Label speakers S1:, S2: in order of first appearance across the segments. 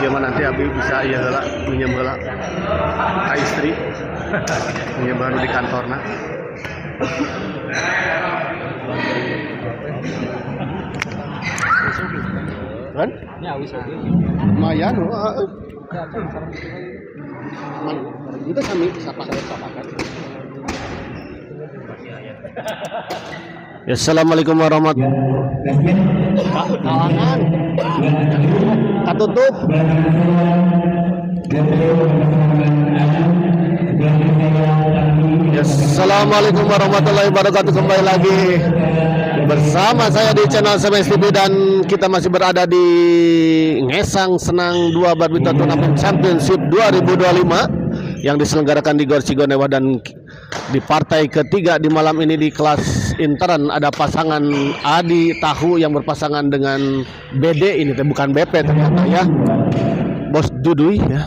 S1: mah nanti abi bisa iya heula minjem heula ka istri minjem baru di kantorna. Kan? Lumayan, itu sami siapa kan? Ya, assalamualaikum warahmatullahi wabarakatuh. Kalangan, katutup. Ya, assalamualaikum warahmatullahi wabarakatuh. Kembali lagi bersama saya di channel SMS TV dan kita masih berada di Ngesang Senang 2 Badminton Tournament Championship 2025 yang diselenggarakan di Gor Cigonewah, dan di partai ketiga di malam ini di kelas intern ada pasangan Adi Tahu yang berpasangan dengan BD, ini bukan BP ternyata ya, Bos Duduy ya.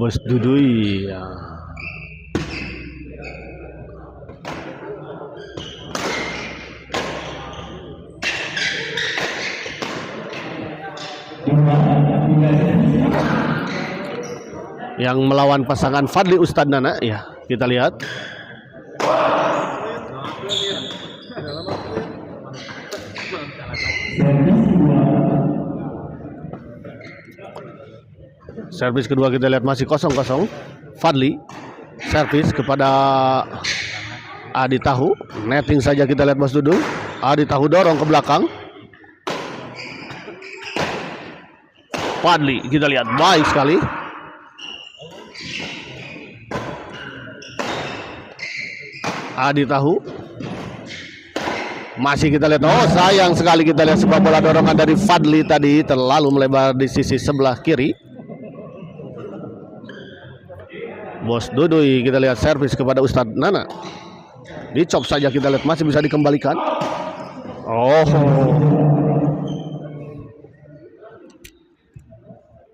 S1: Bos Duduy ya. Yang melawan pasangan Fadli Ustadz Nana ya, kita lihat. Servis kedua kita lihat masih 0-0. Fadli servis kepada Adi Tahu, netting saja kita lihat Bos Dudu. Adi Tahu dorong ke belakang. Fadli kita lihat baik sekali. Adi Tahu masih kita lihat, oh sayang sekali kita lihat sebuah bola dorongan dari Fadli tadi terlalu melebar di sisi sebelah kiri. Bos Duduy kita lihat servis kepada Ustadz Nana, dicop saja kita lihat masih bisa dikembalikan. Oh,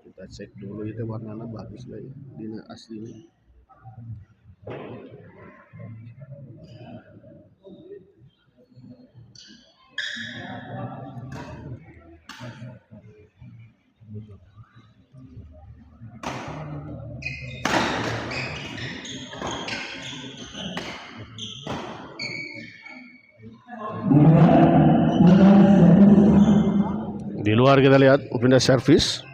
S1: kita cek dulu itu warnanya bagus lah ya, dina aslinya. Di luar kita lihat pindah servis.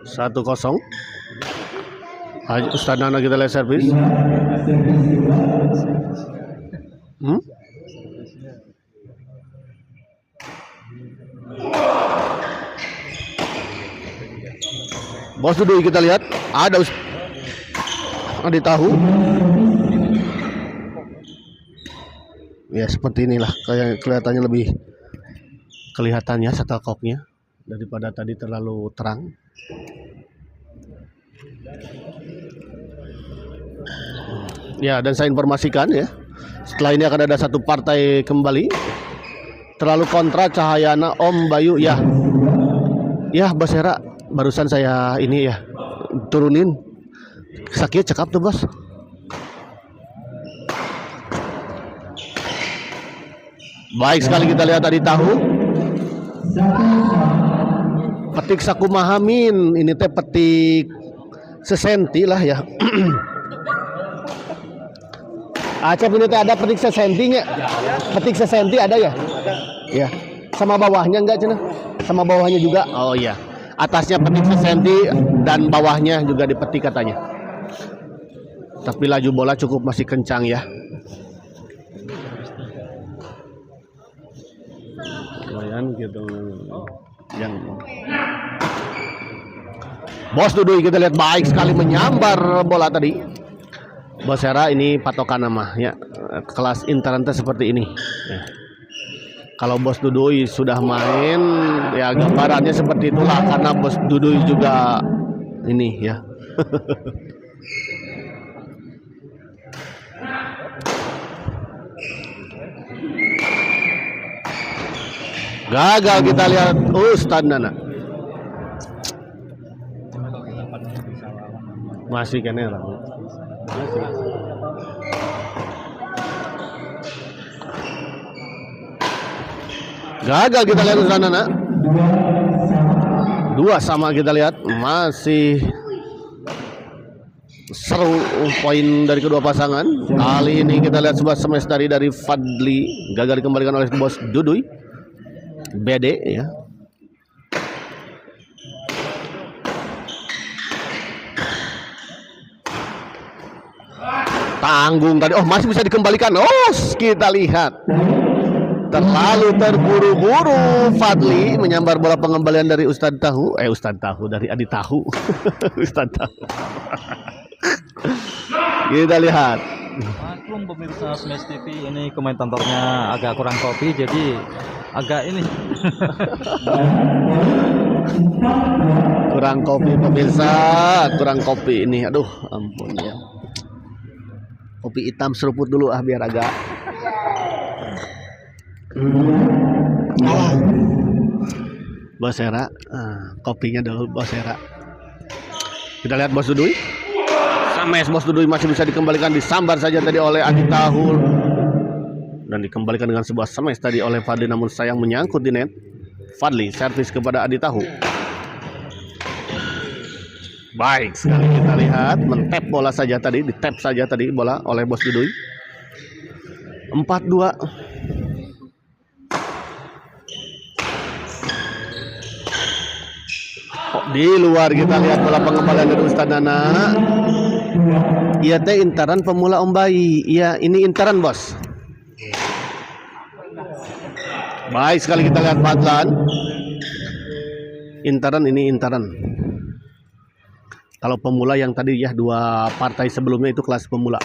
S1: Satu kosong. Ustadz Nana kita lihat servis. Bos Duduy kita lihat ada Adi Tahu. Ya seperti inilah kayak kelihatannya, lebih kelihatannya shuttlecocknya daripada tadi terlalu terang. Ya, dan saya informasikan ya, setelah ini akan ada satu partai kembali. Terlalu kontra Cahayana Om Bayu ya. Ya Bos Hera, barusan saya ini ya turunin. Sakit cekap tuh Bos. Baik sekali kita lihat Adi Tahu. Petik sakumahamin, ini teh petik sesenti lah ya. Acep ini teh ada petik sesentinya. Petik sesenti ada ya? Ya. Sama bawahnya enggak Cina? Sama bawahnya juga. Oh iya. Atasnya petik sesenti dan bawahnya juga dipetik katanya. Tapi laju bola cukup masih kencang ya. Lumayan gitu. Yang Bos Duduy kita lihat baik sekali menyambar bola tadi. Bos Hera ini patokan nama ya, kelas intern seperti ini ya. Kalau Bos Duduy sudah main ya gambarannya seperti itulah, karena Bos Duduy juga ini ya. Gagal kita lihat Ustadz Nana. Masih kene Gagal kita lihat Ustaz Nana. 2 sama kita lihat, masih seru poin dari kedua pasangan. Kali ini kita lihat sebuah smash dari Fadli, gagal dikembalikan oleh Bos Duduy. BD ya. Tanggung tadi. Oh, masih bisa dikembalikan. Oh, kita lihat. Terlalu terburu-buru Fadli menyambar bola pengembalian dari Ustadz Tahu. Ustadz Tahu dari Adi Tahu. Ustadz Tahu. Kita lihat.
S2: Maklum pemirsa Smash TV, ini komentatornya agak kurang kopi, jadi agak ini.
S1: Kurang kopi pemirsa, kurang kopi ini. Aduh, ampun ya. Kopi hitam seruput dulu biar agak. Bos Hera, kopinya dulu Bos Hera. Kita lihat Bos Duduy. Sames Bos Duduy masih bisa dikembalikan, disambar saja tadi oleh Adi Tahul dan dikembalikan dengan sebuah smash tadi oleh Fadli, namun sayang menyangkut di net. Fadli servis kepada Adi Tahu. Baik sekali kita lihat, mentap bola saja tadi, ditap saja tadi bola oleh Bos Duduy. 4-2. Di luar kita lihat bola pengembalian dari Ustadz Nana. Iya teh intaran pemula Om Bayi. Iya ini intaran bos. Baik sekali kita lihat Fadlan. Intaran ini intaran. Kalau pemula yang tadi ya 2 partai sebelumnya itu kelas pemula.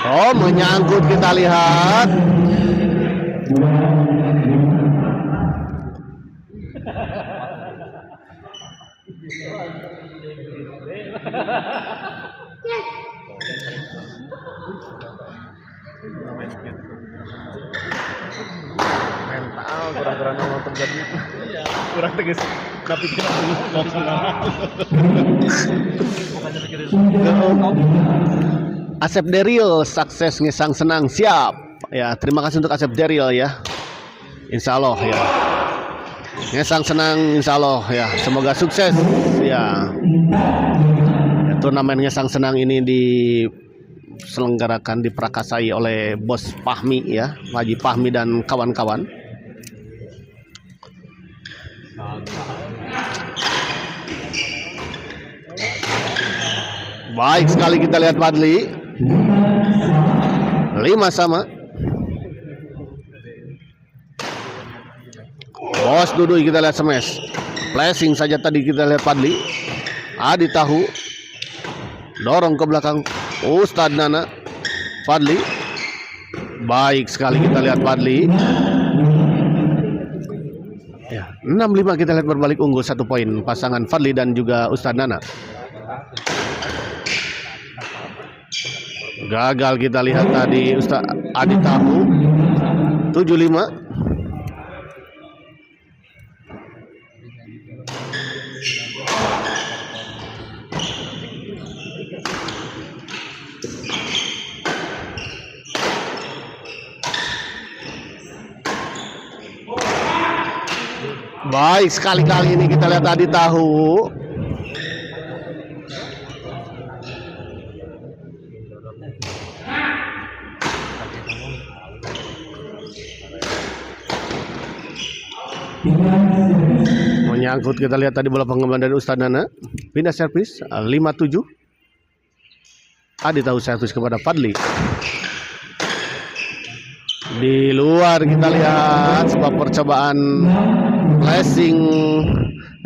S1: Oh menyangkut kita lihat. Mental kurang-kurang mau terjadi. Kurang tegas. Tapi kita Asep Deril sukses ngesang senang siap. Ya, terima kasih untuk Asep Deril ya. Insya Allah ya. Ngesang senang insya Allah ya. Semoga sukses ya. Turnamen Ngesang Senang ini diselenggarakan, diprakasai oleh Bos Fahmi ya, Haji Fahmi dan kawan-kawan. Baik sekali kita lihat Fadli. 5 sama. Bos Duduy kita lihat smash. Flashing saja tadi kita lihat Fadli. Adi Tahu dorong ke belakang Ustadz Nana. Fadli. Baik sekali kita lihat Fadli. Ya, 6-5 kita lihat berbalik unggul 1 poin pasangan Fadli dan juga Ustadz Nana. Gagal kita lihat tadi Ustadz Adi Tahu. 7-5. Baik sekali kali ini kita lihat Adi Tahu. Menyangkut kita lihat tadi bola pengembalian dari Ustadz Nana. Pindah servis 5-7. Adi Tahu servis kepada Fadli. Di luar kita lihat sebuah percobaan flashing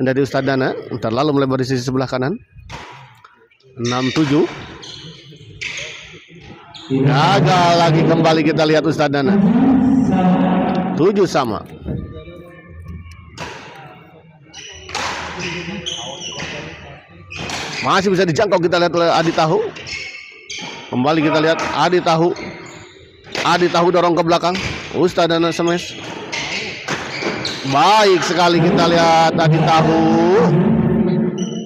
S1: dari Ustadz Nana, terlalu melebar di sisi sebelah kanan. 6-7. Gagal lagi kembali kita lihat Ustadz Nana. 7 sama. Masih bisa dijangkau kita lihat oleh Adi Tahu. Kembali kita lihat Adi Tahu. Adi Tahu dorong ke belakang. Ustadz Nana smash. Baik sekali kita lihat Adi Tahu.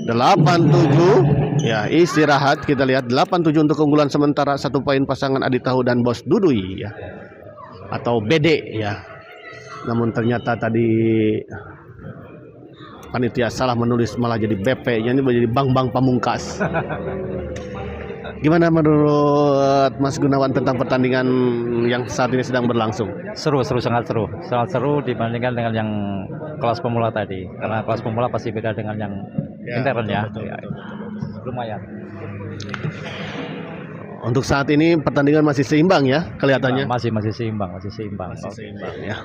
S1: 8-7 ya, istirahat. Kita lihat 8-7 untuk keunggulan sementara, 1 poin pasangan Adi Tahu dan Bos Duduy ya, atau BD ya. Namun ternyata tadi panitia salah menulis, malah jadi BP, ini menjadi Bang Pamungkas. Gimana menurut Mas Gunawan tentang pertandingan yang saat ini sedang berlangsung?
S2: Seru, sangat seru dibandingkan dengan yang kelas pemula tadi. Karena kelas pemula pasti beda dengan yang intern ya.
S1: Betul.
S2: Lumayan.
S1: Untuk saat ini pertandingan masih seimbang ya kelihatannya.
S2: Masih seimbang.
S1: Masih seimbang ya.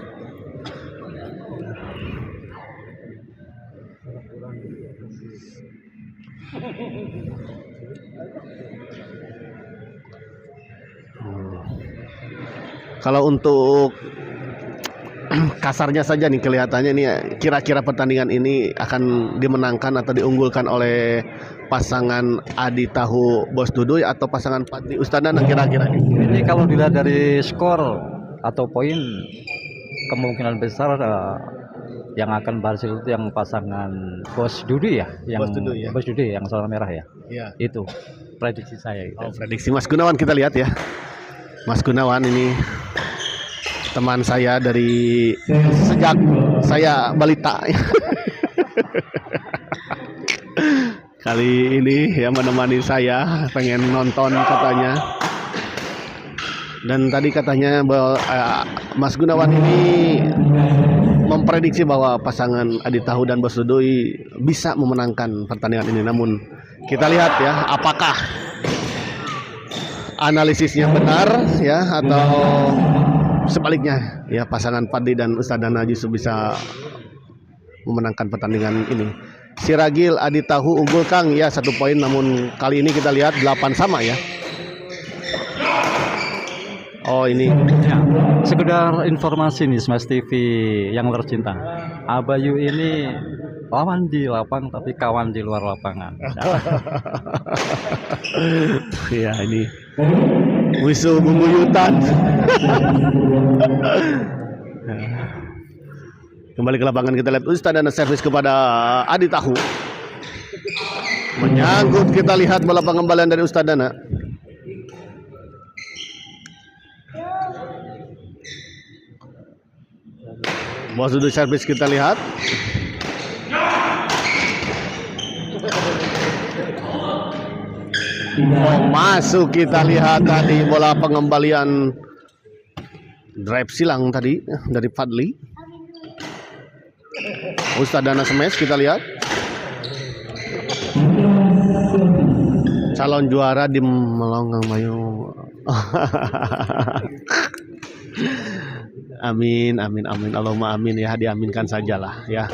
S1: Kalau untuk kasarnya saja nih kelihatannya nih, kira-kira pertandingan ini akan dimenangkan atau diunggulkan oleh pasangan Adi Tahu Bos Duduy atau pasangan Fadli Ustadana kira-kira nih.
S2: Ini kalau dilihat dari skor atau poin, kemungkinan besar yang akan berhasil itu yang pasangan Bos Duduy ya, Bos Duduy yang warna merah ya.
S1: Iya.
S2: Itu prediksi saya gitu.
S1: Oh, prediksi Mas Gunawan, kita lihat ya. Mas Gunawan ini teman saya dari sejak saya balita. Kali ini ya menemani saya, pengen nonton katanya. Dan tadi katanya bahwa Mas Gunawan ini memprediksi bahwa pasangan Adi Tahu dan Bos Duduy bisa memenangkan pertandingan ini. Namun kita lihat ya, apakah analisisnya benar ya, atau sebaliknya ya, pasangan Fadli dan Ustadana justru bisa memenangkan pertandingan ini. Siragil Adi Tahu unggul Kang ya 1 poin, namun kali ini kita lihat 8 sama ya. Oh ini
S2: ya, sekedar informasi nih Smash TV yang tercinta, Abayu ini lawan di lapang tapi kawan di luar lapangan.
S1: ya, ini musuh bebuyutan. Kembali ke lapangan, kita lihat Ustadana servis kepada Adi Tahu. Menyangkut, kita lihat bola pengembalian dari Ustadana. Bos Duduy servis, kita lihat. Oh, masuk, kita lihat tadi bola pengembalian drive silang tadi dari Fadli. Ustadana smash, kita lihat. Calon juara di Melonggang Mayu. Amin. Allahumma amin ya, diaminkan sajalah ya.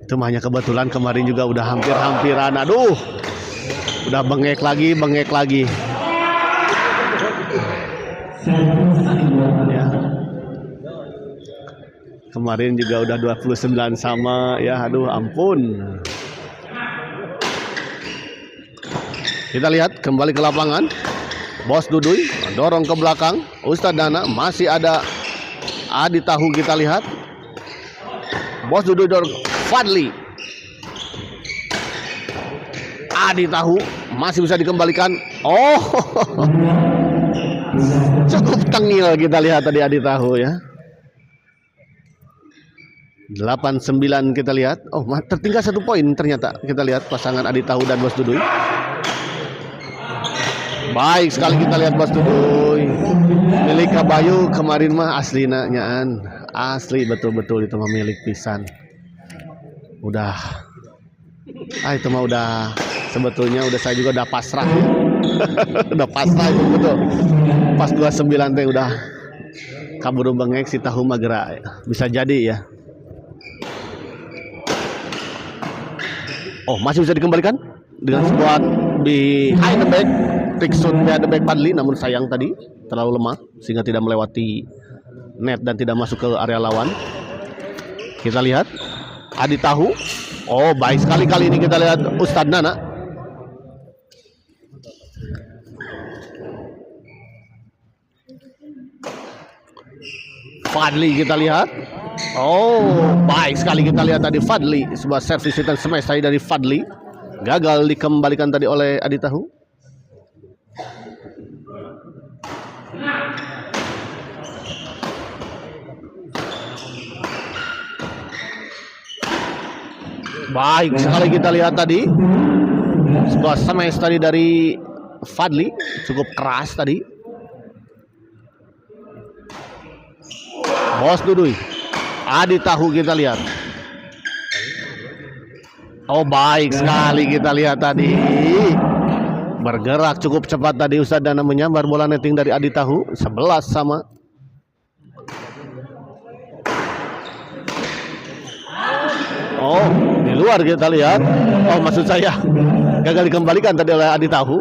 S1: Itu hanya kebetulan kemarin juga udah hampir-hampiran. Aduh, udah bengek lagi. Ya. Kemarin juga udah 29 sama ya, aduh ampun. Kita lihat kembali ke lapangan. Bos Duduy dorong ke belakang. Ustadana masih ada Adi Tahu, kita lihat. Bos Duduy dorong Fadli. Adi Tahu masih bisa dikembalikan. Oh, cukup tengil, kita lihat tadi Adi Tahu ya. 8-9 kita lihat. Oh, tertinggal 1 poin ternyata. Kita lihat pasangan Adi Tahu dan Bos Duduy. Baik sekali kita lihat Bos Duduy. Milik Kabayu kemarin mah asli nyaan. Asli betul-betul itu milik pisan. Udah. Itu mah udah, sebetulnya udah, saya juga udah pasrah. Udah pasrah itu betul. Pas 29 teh udah kaburu bengek si Tahu mah gerak. Bisa jadi ya. Oh, masih bisa dikembalikan dengan squad behind the back. Trick shot behind the back Fadli, namun sayang tadi terlalu lemah sehingga tidak melewati net dan tidak masuk ke area lawan. Kita lihat Adi Tahu. Oh, baik sekali kali ini, kita lihat Ustadana. Fadli, kita lihat Oh, baik sekali kita lihat tadi Fadli, sebuah servis dan smash tadi dari Fadli. Gagal dikembalikan tadi oleh Adi Tahu. Baik sekali kita lihat tadi sebuah smash tadi dari Fadli, cukup keras tadi. Bos Dudui, Adi Tahu kita lihat. Oh, baik sekali kita lihat tadi. Bergerak cukup cepat tadi Ustadz Dana menyambar bola netting dari Adi Tahu. 11 sama. Oh, di luar kita lihat. Oh, maksud saya gagal dikembalikan tadi oleh Adi Tahu.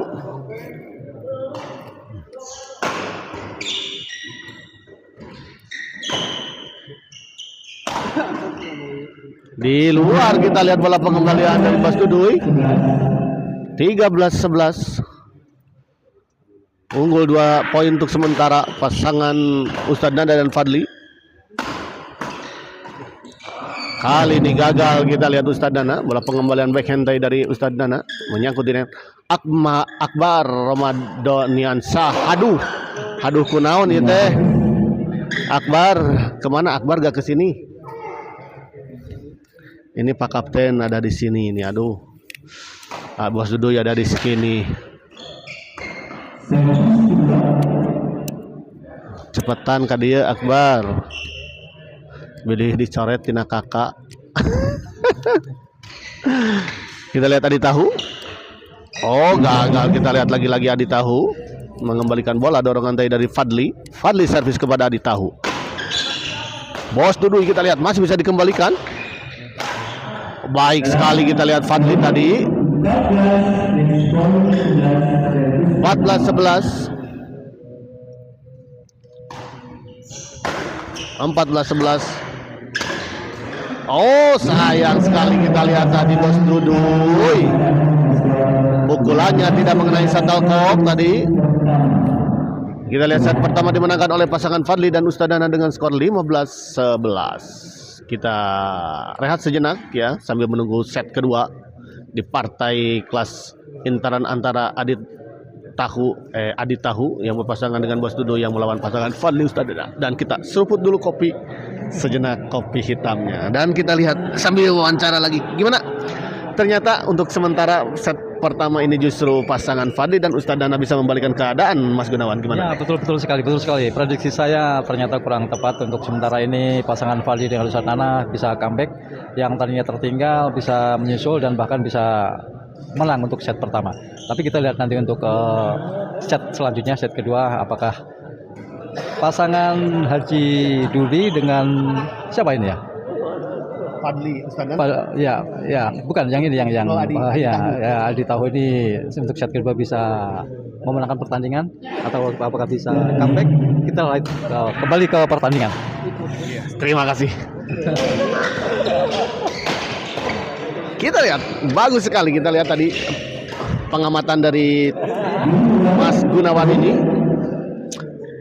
S1: Di luar kita lihat bola pengembalian dari Bos Dudui. 13-11. Unggul 2 poin untuk sementara pasangan Ustadz Nanda dan Fadli. Kali ini gagal kita lihat Ustadz Dana. Bola pengembalian backhand dari Ustadz Dana menyangkut di net. Akbar Ramadhaniansah. Aduh kunaon ieu teh. Akbar, kemana Akbar gak kesini? Ini Pak Kapten ada di sini ini. Aduh. Bos Dudui ada di sini. Cepetan ka dieu Akbar. Bilih dicoret tina kakak. Kita lihat Adi Tahu. Oh, gagal. Kita lihat lagi-lagi Adi Tahu mengembalikan bola, dorongan tadi dari Fadli. Fadli servis kepada Adi Tahu. Bos Dudui kita lihat masih bisa dikembalikan. Baik sekali kita lihat Fadli tadi. 14-11. 14-11. Oh, sayang sekali kita lihat tadi Bos Dudui. Pukulannya tidak mengenai shuttlecock tadi. Kita lihat set pertama dimenangkan oleh pasangan Fadli dan Ustadz Dana dengan skor 15-11. Kita rehat sejenak ya sambil menunggu set kedua di partai kelas intaran antara Adi Tahu yang berpasangan dengan Bos Dudui yang melawan pasangan Fadli Ustadz Dana. Dan kita seruput dulu kopi sejenak, kopi hitamnya, dan kita lihat sambil wawancara lagi gimana. Ternyata untuk sementara set pertama ini justru pasangan Fadli dan Ustadz Dana bisa membalikan keadaan. Mas Gunawan gimana?
S2: Ya, betul sekali. Prediksi saya ternyata kurang tepat. Untuk sementara ini pasangan Fadli dengan Ustadz Dana bisa comeback, yang tadinya tertinggal bisa menyusul dan bahkan bisa menang untuk set pertama. Tapi kita lihat nanti untuk set selanjutnya, set kedua, apakah pasangan Haji Dudi dengan siapa ini ya?
S1: Fadli Ustadz Dana?
S2: Ya, bukan yang ini yang Adi Tahu ini untuk set kedua bisa memenangkan pertandingan atau apakah bisa comeback? Kita kembali ke pertandingan.
S1: Terima kasih. Kita lihat bagus sekali, kita lihat tadi pengamatan dari Mas Gunawan ini.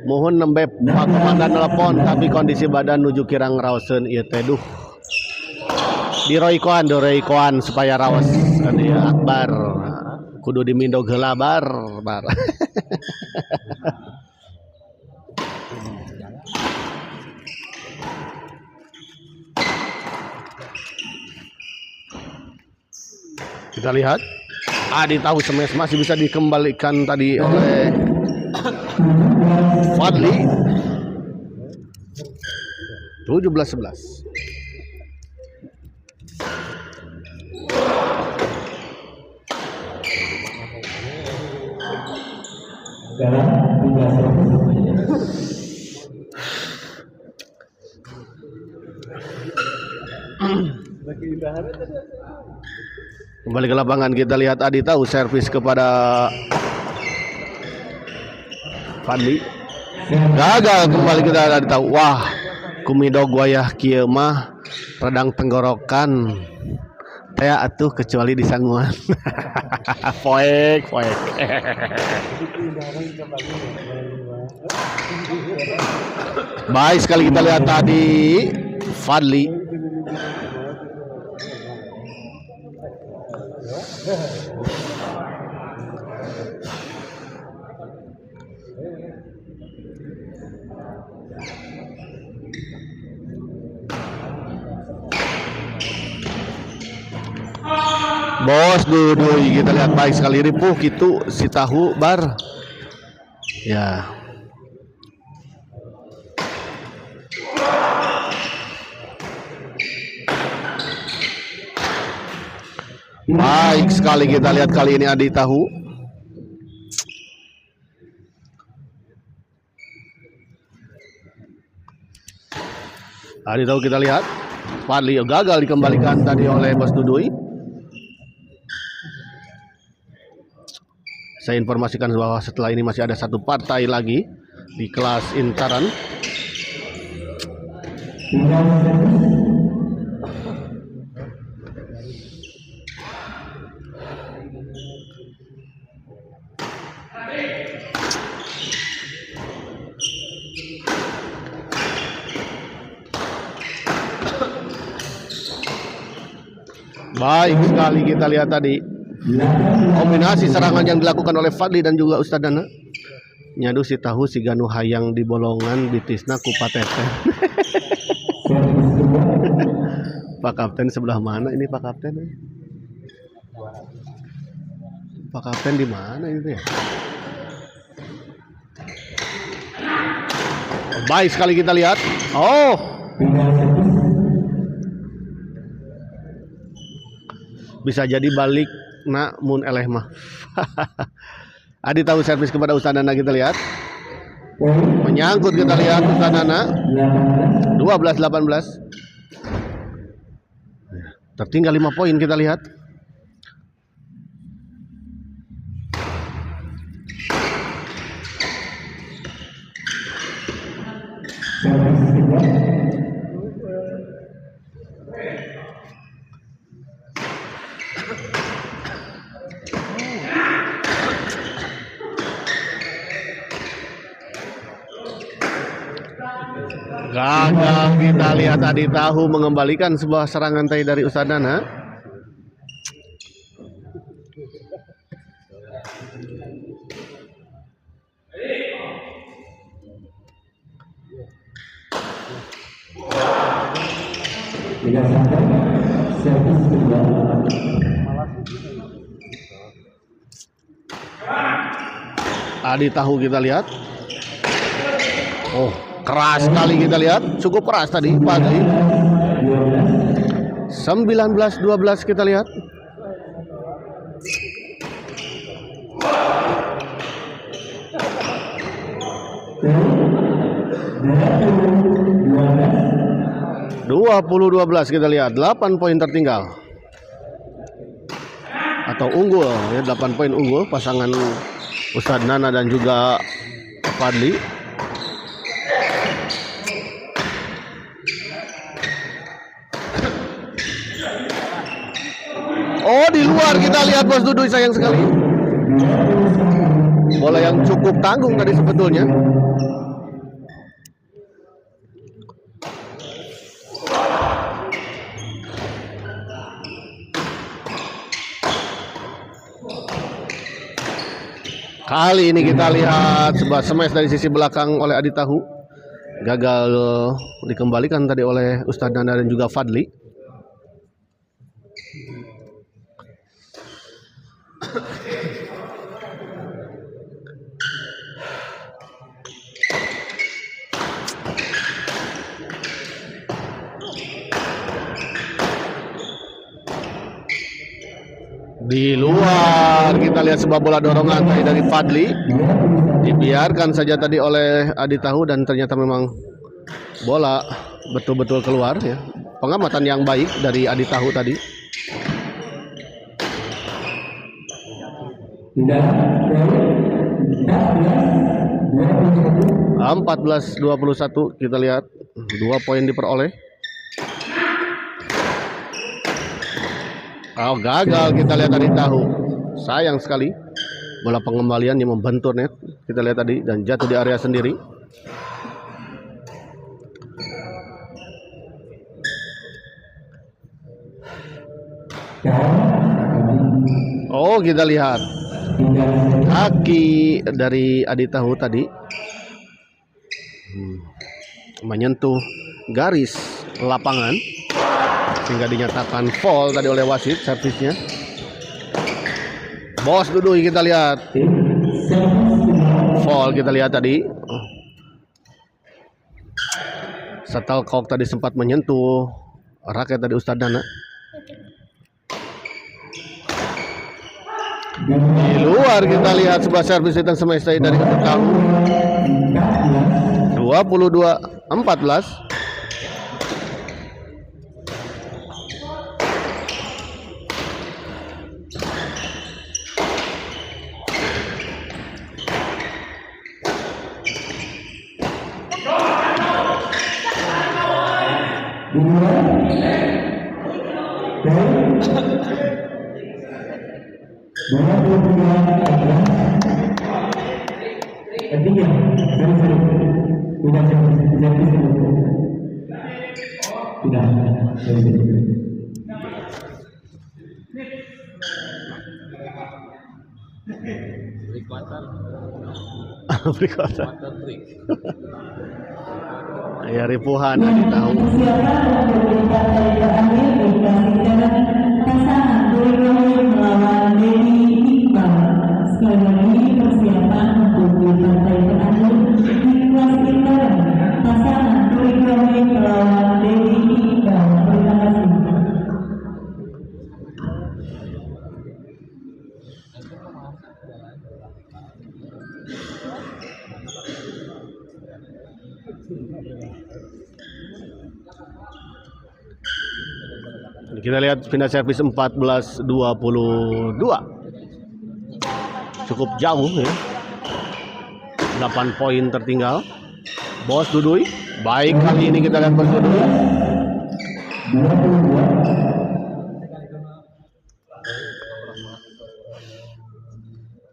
S1: Mohon nembe Pak Komandan telepon tapi kondisi badan nuju kirang raoseun ieu teh duh. Diroikoan supaya raos tadi ya Akbar. Kudu dimindog heula bar. Kita lihat Adi Tahu smash masih bisa dikembalikan tadi oleh Fadli. 17-11. Kembali ke lapangan, kita lihat Adi Tahu servis kepada Fadli. Gagal kembali kita Adi Tahu. Wah, kumidog wayah kieu mah redang tenggorokan. Teh atuh kecuali di sanguan. Poek. Baik sekali kita lihat tadi Fadli. Bos Dudui, kita lihat baik sekali ripuh gitu si tahu bar. Ya. Baik sekali kita lihat kali ini Adi Tahu. Adi Tahu kita lihat. Fadli gagal dikembalikan tadi oleh Bos Dudui. Saya informasikan bahwa setelah ini masih ada satu partai lagi di kelas intaran. Baik sekali kita lihat tadi kombinasi serangan yang dilakukan oleh Fadli dan juga Ustadz Dana. Nyadu si tahu si ganu hayang di bolongan bitisna ku pateten. Pak Kapten sebelah mana ini Pak Kapten? Pak Kapten di mana itu ya? Baik sekali kita lihat. Oh. Bisa jadi balik nak mun eleh mah. Adi Tahu servis kepada Ustadz Nana, kita lihat. Menyangkut kita lihat Ustadz Nana. 12-18. Tertinggal 5 poin kita lihat. Gagal kita lihat Adi Tahu mengembalikan sebuah serangan tadi dari Ustadz Nana. Adi Tahu kita lihat. Oh, keras sekali kita lihat, cukup keras tadi Fadli. 19-12 kita lihat. kita lihat, 8 poin tertinggal atau unggul ya, 8 poin unggul pasangan Ustadz Nana dan juga Fadli. Oh, di luar kita lihat Bos Dudui, sayang sekali. Bola yang cukup tanggung tadi sebetulnya. Kali ini kita lihat sebuah smash dari sisi belakang oleh Adi Tahu. Gagal dikembalikan tadi oleh Ustadz Nana dan juga Fadli. Di luar kita lihat sebuah bola dorongan tadi dari Fadli, dibiarkan saja tadi oleh Adi Tahu dan ternyata memang bola betul-betul keluar ya. Pengamatan yang baik dari Adi Tahu tadi. 14-21 kita lihat, 2 poin diperoleh. Oh, gagal kita lihat Adi Tahu. Sayang sekali. Bola pengembalian yang membentur net. Kita lihat tadi dan jatuh di area sendiri. Oh, kita lihat kaki dari Adi Tahu tadi menyentuh garis lapangan sehingga dinyatakan foul tadi oleh wasit servisnya. Bos Duduy kita lihat foul, kita lihat tadi shuttlecock tadi sempat menyentuh raket tadi Ustadz Dana. Di luar kita lihat sebuah servis hitam semesta dari Adi Tahu. 22-14. Berikutan. Ya ripuhan Adi Tahu. Kita lihat pindah servis 14-22. Cukup jauh ya. 8 poin tertinggal. Bos Duduy. Baik kali ini kita lihat Bos Duduy.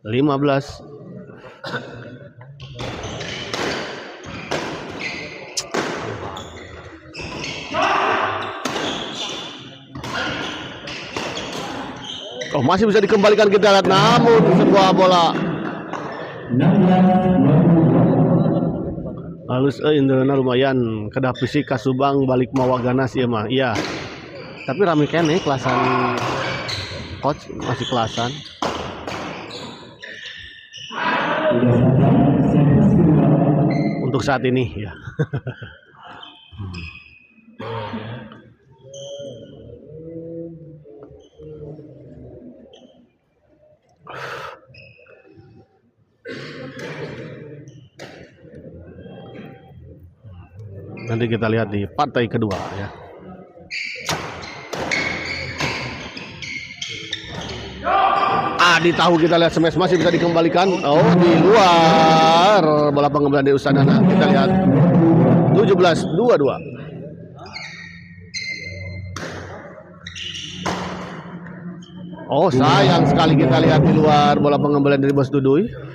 S1: 15. Oh, masih bisa dikembalikan kita lihat, namun sebuah bola halus indahna lumayan kedah fisik kasubang balik mawa ganas ya mah. Iya. Tapi rame kene kelasan coach masih kelasan. Untuk saat ini ya. Nanti kita lihat di partai kedua ya. Adi Tahu kita lihat smash masih bisa dikembalikan. Oh, di luar bola pengembalian dari Ustadz Dana. Kita lihat 17-22. Oh, sayang sekali kita lihat di luar bola pengembalian dari Bos Duduy.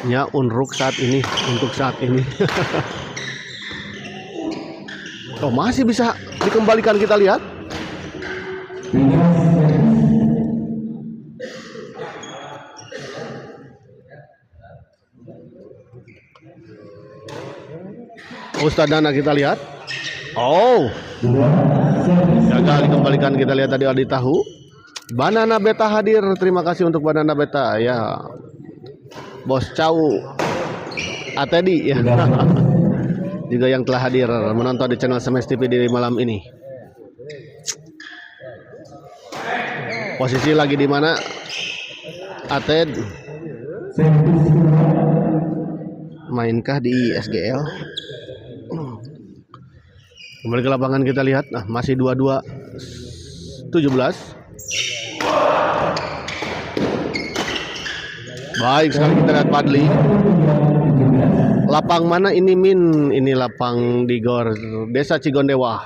S1: Ya, unruk saat ini, untuk saat ini. Oh, masih bisa dikembalikan kita lihat. Ustadz Dana kita lihat. Oh, gagal dikembalikan kita lihat tadi Adi Tahu. Banana Beta hadir, terima kasih untuk Banana Beta ya. Bos Cau Atedi ya. Juga yang telah hadir menonton di channel Smash TV di malam ini. Posisi lagi di mana? Ated mainkah di SGL? Kembali ke lapangan kita lihat. Nah, masih 22-17. Baik sekali kita lihat Padli. Lapang mana ini Min? Ini lapang di Gor Desa Cigondewa.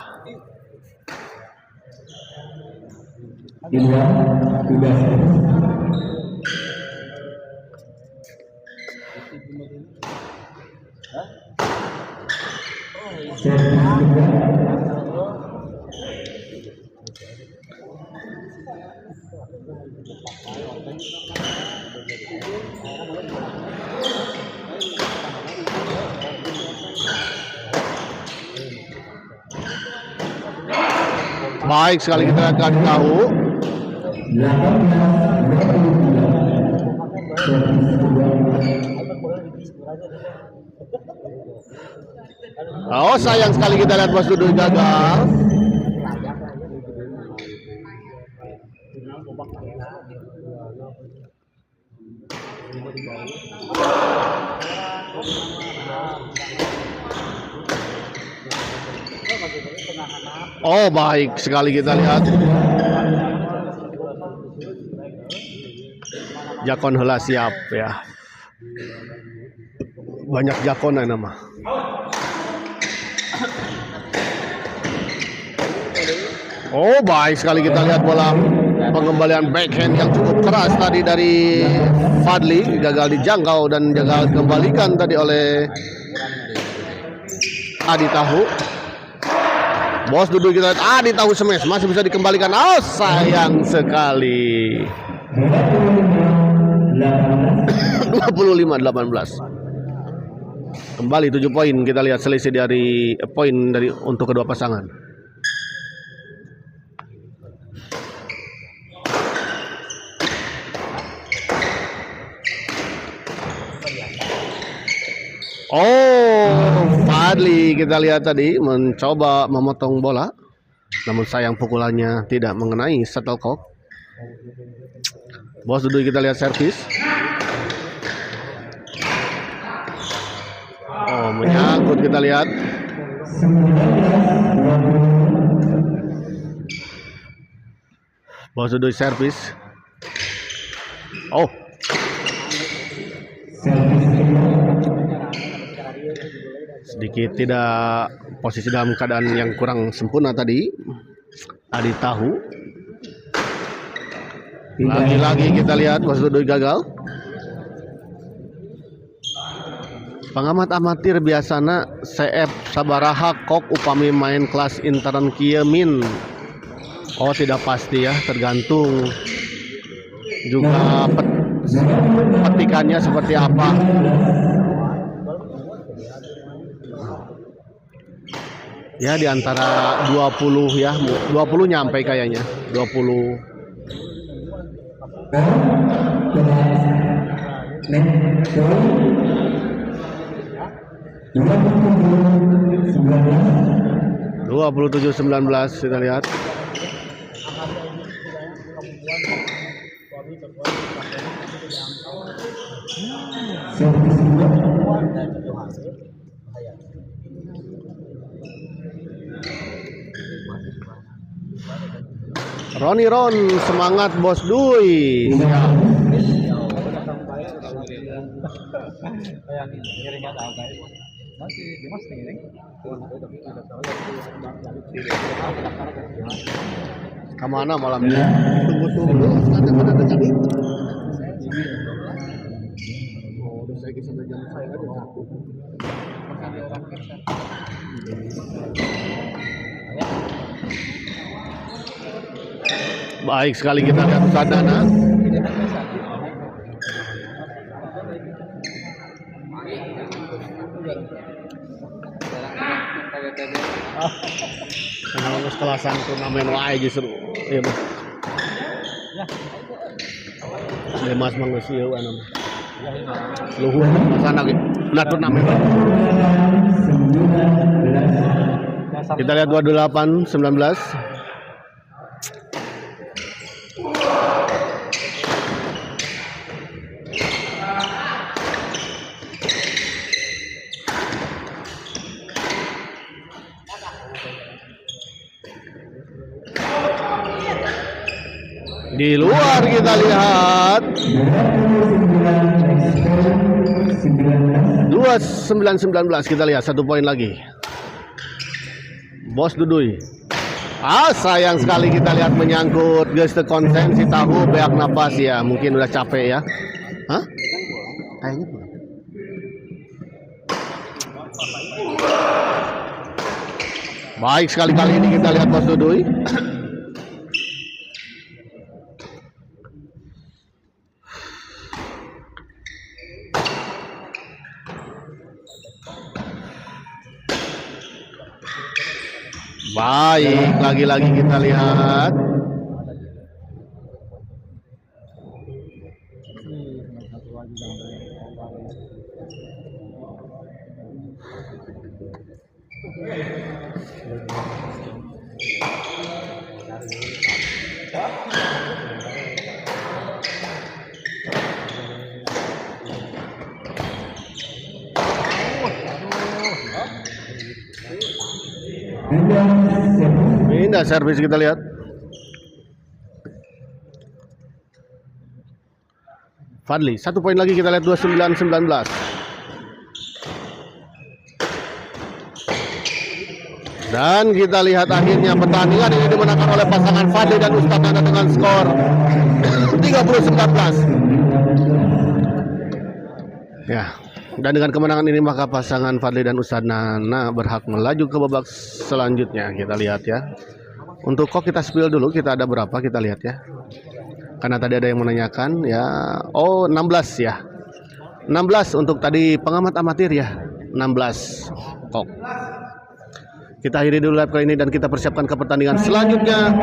S1: Baik sekali kita akan tahu. Oh, sayang sekali kita lihat Bos Duduy gagal. Oh, baik sekali kita lihat. Jakon heula siap ya. Banyak jakon nama. Oh, baik sekali kita lihat bola pengembalian backhand yang cukup keras tadi dari Fadli, gagal dijangkau dan gagal dikembalikan tadi oleh Adi Tahu. Bos Duduy kita lihat Adi Tahu smash masih bisa dikembalikan. Oh, sayang sekali. 25-18. Kembali 7 poin kita lihat selisih dari poin dari untuk kedua pasangan. Oh, Fadli kita lihat tadi mencoba memotong bola, namun sayang pukulannya tidak mengenai shuttlecock. Bos Duduy kita lihat servis. Oh, menyangkut kita lihat. Bos Duduy servis. Oh. Sedikit tidak posisi dalam keadaan yang kurang sempurna tadi. Adi Tahu. Lagi-lagi kita lihat Bos Duduy gagal. Pengamat amatir biasana CF sabaraha kok upami main kelas intern kieu min. Oh, tidak pasti ya, tergantung juga petikannya seperti apa. Ya, di antara 20 ya, 20 nyampe kayaknya, 20. Dua 27-19 kita lihat. Roni Ron, semangat Bos Duy. Kemana malam ini? Tunggu ada pada dekat itu. Oh, udah saya kisah jam saya ada satu. Baik sekali kita lihat Sadana. Kalau kelasan turnamen wae justru. Iya, Mas. Ya. Mas manggeus ieu anu. Luhur sana ge. Nah, turnamen. Kita lihat 28-19. Di luar kita lihat 29-19 kita lihat 1 poin lagi. Bos Duduy. Sayang sekali kita lihat menyangkut geste konsen si tahu beak napas ya, mungkin udah capek ya. Hah? Kayaknya belum. Baik sekali kali ini kita lihat Bos Duduy. Baik, lagi-lagi kita lihat. Indah servis kita lihat. Fadli, 1 poin lagi kita lihat 29-19. Dan kita lihat akhirnya pertandingan ini dimenangkan oleh pasangan Fadli dan Ustadz Nana dengan skor 30-19. Ya, dan dengan kemenangan ini maka pasangan Fadli dan Ustadz Nana berhak melaju ke babak selanjutnya. Kita lihat ya. Untuk kok kita spill dulu, kita ada berapa kita lihat ya. Karena tadi ada yang menanyakan ya. Oh, 16 ya. 16 untuk tadi pengamat amatir ya. 16 kok. Kita akhiri dulu live kali ini dan kita persiapkan ke pertandingan selanjutnya.